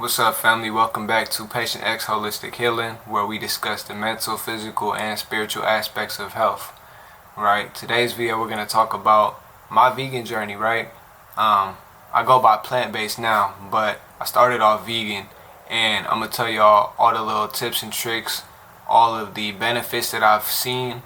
What's up, family? Welcome back to Patient X Holistic Healing, where we discuss the mental, physical, and spiritual aspects of health. Right? Today's video, we're going to talk about my vegan journey, right? I go by plant-based now, but I started off vegan, and I'm going to tell y'all all the little tips and tricks, all of the benefits that I've seen,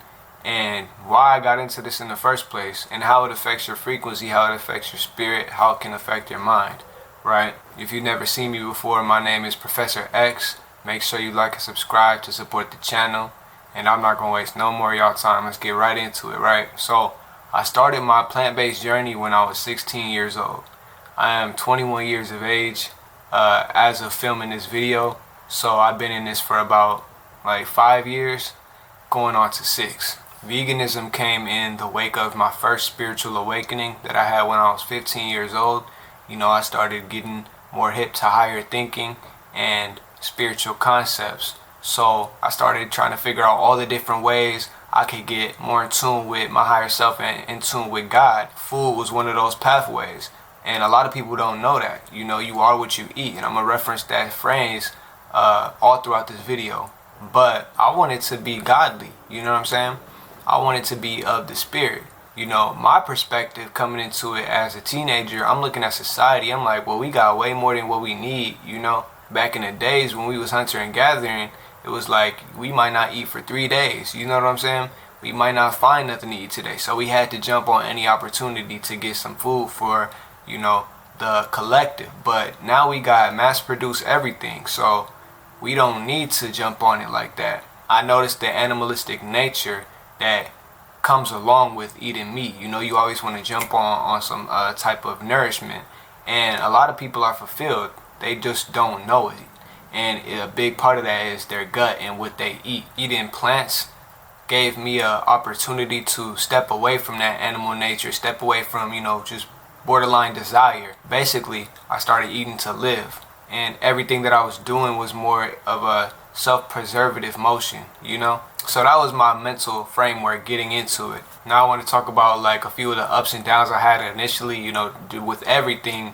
and why I got into this in the first place, and how it affects your frequency, how it affects your spirit, how it can affect your mind. Right? If you've never seen me before, my name is Professor X. Make sure you like and subscribe to support the channel. And I'm not going to waste no more of y'all time. Let's get right into it, right? So, I started my plant-based journey when I was 16 years old. I am 21 years of age as of filming this video. So, I've been in this for about like 5 years, going on to 6. Veganism came in the wake of my first spiritual awakening that I had when I was 15 years old. You know, I started getting more hip to higher thinking and spiritual concepts. So I started trying to figure out all the different ways I could get more in tune with my higher self and in tune with God. Food was one of those pathways. And a lot of people don't know that. You know, you are what you eat. And I'm going to reference that phrase all throughout this video. But I wanted to be godly. You know what I'm saying? I wanted to be of the spirit. You know, my perspective coming into it as a teenager, I'm looking at society, I'm like, well, we got way more than what we need, you know. Back in the days when we was hunter and gathering, it was like, we might not eat for 3 days, you know what I'm saying? We might not find nothing to eat today, so we had to jump on any opportunity to get some food for, you know, the collective. But now we got mass-produced everything, so we don't need to jump on it like that. I noticed the animalistic nature that comes along with eating meat. You know, you always want to jump on some type of nourishment, and a lot of people are fulfilled. They just don't know it, and a big part of that is their gut and what they eat. Eating plants gave me an opportunity to step away from that animal nature, step away from, you know, just borderline desire. Basically, I started eating to live, and everything that I was doing was more of a self-preservative motion, you know. So that was my mental framework getting into it. Now I want to talk about like a few of the ups and downs I had initially. You know, with everything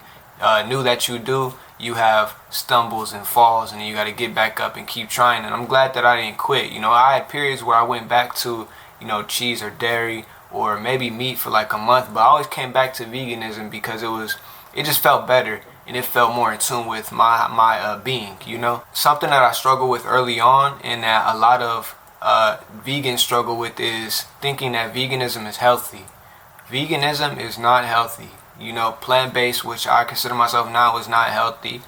new that you do, you have stumbles and falls, and you got to get back up and keep trying. And I'm glad that I didn't quit. You know, I had periods where I went back to, you know, cheese or dairy or maybe meat for like a month, but I always came back to veganism because it just felt better. And it felt more in tune with my being, you know. Something that I struggled with early on, and that a lot of vegans struggle with, is thinking that veganism is healthy. Veganism is not healthy. You know, plant-based, which I consider myself now, is not healthy.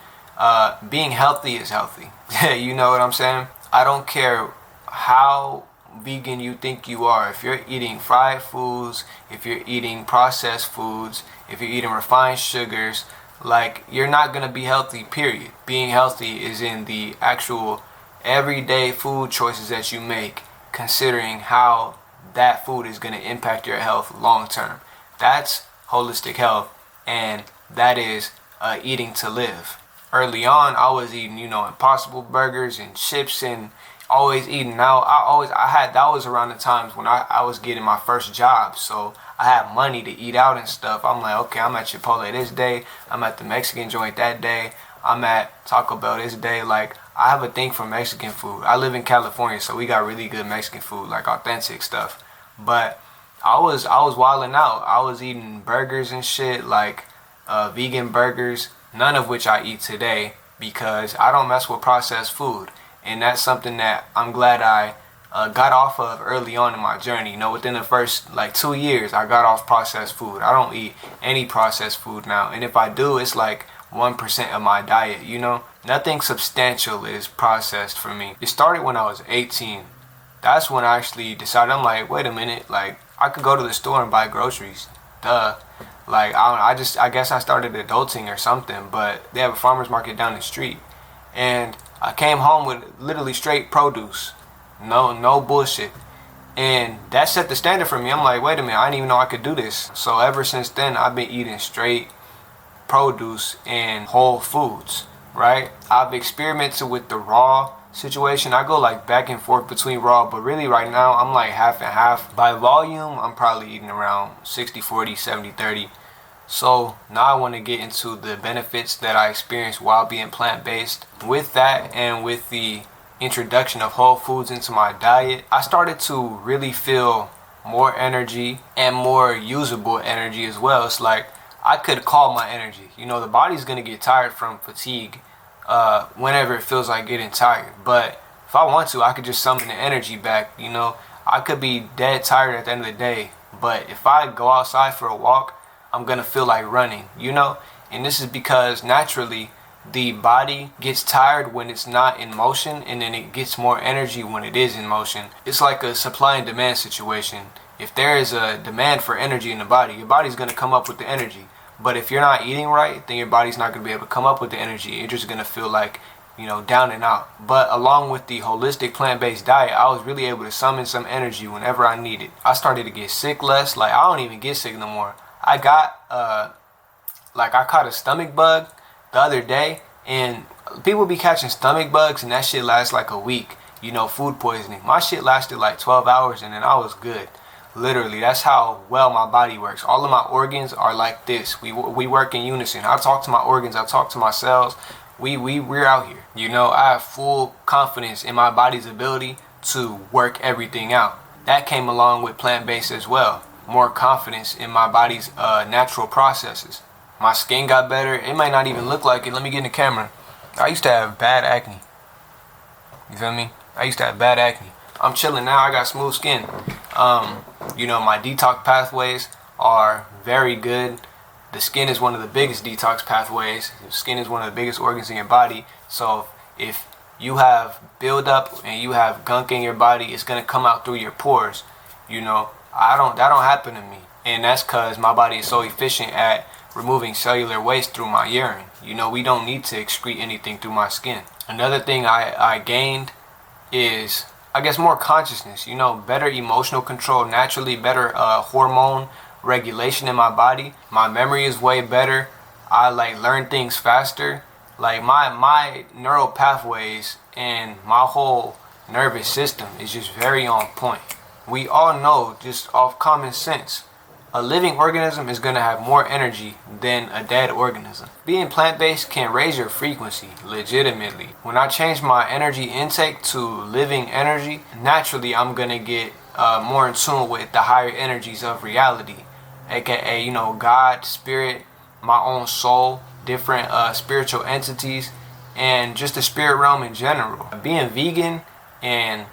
Being healthy is healthy. You know what I'm saying? I don't care how vegan you think you are. If you're eating fried foods, if you're eating processed foods, if you're eating refined sugars, like, you're not going to be healthy, period. Being healthy is in the actual everyday food choices that you make, considering how that food is going to impact your health long term. That's holistic health, and that is eating to live. Early on, I was eating, you know, Impossible burgers and chips, and always eating out. That was around the times when I was getting my first job, so I had money to eat out and stuff. I'm like, okay, I'm at Chipotle this day, I'm at the Mexican joint that day, I'm at Taco Bell this day. Like, I have a thing for Mexican food. I live in California, so we got really good Mexican food, like authentic stuff. But I was wilding out. I was eating burgers and shit, like vegan burgers, none of which I eat today because I don't mess with processed food. And that's something that I'm glad I got off of early on in my journey. You know, within the first like 2 years, I got off processed food. I don't eat any processed food now. And if I do, it's like 1% of my diet, you know. Nothing substantial is processed for me. It started when I was 18. That's when I actually decided, I'm like, wait a minute, like, I could go to the store and buy groceries. Duh. Like, I guess I started adulting or something, but they have a farmer's market down the street. And I came home with literally straight produce. No bullshit. And that set the standard for me. I'm like, wait a minute, I didn't even know I could do this. So ever since then, I've been eating straight produce and whole foods, right? I've experimented with the raw situation. I go like back and forth between raw, but really right now I'm like half and half. By volume, I'm probably eating around 60-40, 70-30. So now I want to get into the benefits that I experienced while being plant-based. With that, and with the introduction of whole foods into my diet, I started to really feel more energy and more usable energy as well. It's like I could call my energy. You know, the body's going to get tired from fatigue whenever it feels like getting tired. But if I want to, I could just summon the energy back. You know, I could be dead tired at the end of the day, but if I go outside for a walk, I'm going to feel like running, you know? And this is because naturally the body gets tired when it's not in motion, and then it gets more energy when it is in motion. It's like a supply and demand situation. If there is a demand for energy in the body, your body's going to come up with the energy. But if you're not eating right, then your body's not going to be able to come up with the energy. You're just going to feel like, you know, down and out. But along with the holistic plant-based diet, I was really able to summon some energy whenever I needed. I started to get sick less. Like, I don't even get sick no more. I got, I caught a stomach bug the other day, and people be catching stomach bugs, and that shit lasts like a week. You know, food poisoning. My shit lasted like 12 hours, and then I was good. Literally, that's how well my body works. All of my organs are like this. We work in unison. I talk to my organs. I talk to my cells. We're out here. You know, I have full confidence in my body's ability to work everything out. That came along with plant-based as well. More confidence in my body's natural processes. My skin got better. It might not even look like it. Let me get in the camera. I used to have bad acne. You feel me? I used to have bad acne. I'm chilling now. I got smooth skin. You know, my detox pathways are very good. The skin is one of the biggest detox pathways. The skin is one of the biggest organs in your body. So if you have buildup and you have gunk in your body, it's gonna come out through your pores. You know, that don't happen to me, and that's because my body is so efficient at removing cellular waste through my urine. You know, we don't need to excrete anything through my skin. Another thing I gained is, I guess, more consciousness. You know, better emotional control, naturally better hormone regulation in my body. My memory is way better. I learn things faster. Like my neural pathways and my whole nervous system is just very on point. We all know, just off common sense, a living organism is going to have more energy than a dead organism. Being plant-based can raise your frequency, legitimately. When I change my energy intake to living energy, naturally I'm going to get more in tune with the higher energies of reality. AKA, you know, God, spirit, my own soul, different spiritual entities, and just the spirit realm in general. Being vegan and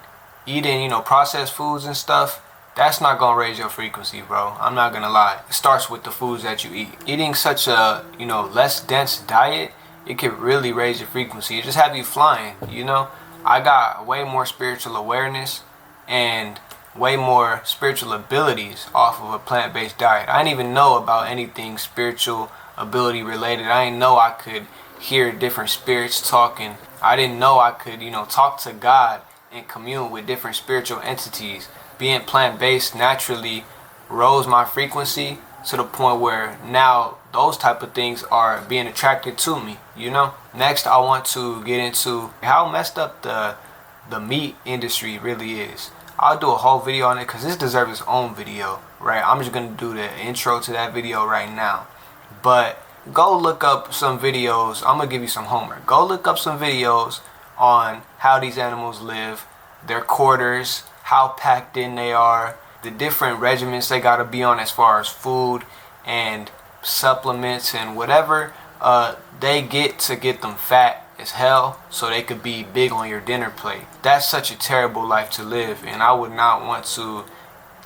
eating, you know, processed foods and stuff, that's not gonna raise your frequency, bro. I'm not gonna lie. It starts with the foods that you eat. Eating such a, you know, less dense diet, it can really raise your frequency. It just have you flying, you know. I got way more spiritual awareness and way more spiritual abilities off of a plant-based diet. I didn't even know about anything spiritual ability related. I didn't know I could hear different spirits talking. I didn't know I could, you know, talk to God and commune with different spiritual entities. Being plant-based naturally rose my frequency to the point where now those type of things are being attracted to me, you know. Next, I want to get into how messed up the meat industry really is. I'll do a whole video on it because this deserves its own video, right? I'm just going to do the intro to that video right now. But go look up some videos. I'm going to give you some homework. Go look up some videos on how these animals live, their quarters, how packed in they are, the different regimens they got to be on as far as food and supplements and whatever they get to get them fat as hell so they could be big on your dinner plate. That's such a terrible life to live, and I would not want to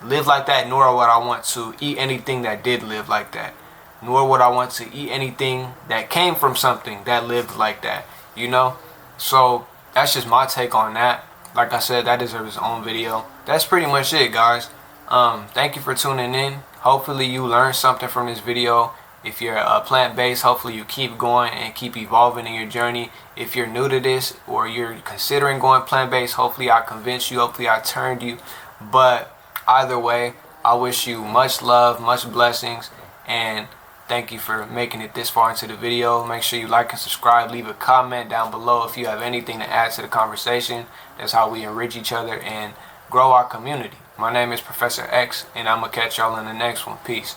live like that, nor would I want to eat anything that did live like that, nor would I want to eat anything that came from something that lived like that, you know. So that's just my take on that. Like I said, that deserves its own video. That's pretty much it, guys. Thank you for tuning in. Hopefully you learned something from this video. If you're plant-based, hopefully you keep going and keep evolving in your journey. If you're new to this or you're considering going plant-based, hopefully I convinced you, hopefully I turned you. But either way, I wish you much love, much blessings, and thank you for making it this far into the video. Make sure you like and subscribe. Leave a comment down below if you have anything to add to the conversation. That's how we enrich each other and grow our community. My name is Professor X, and I'm going to catch y'all in the next one. Peace.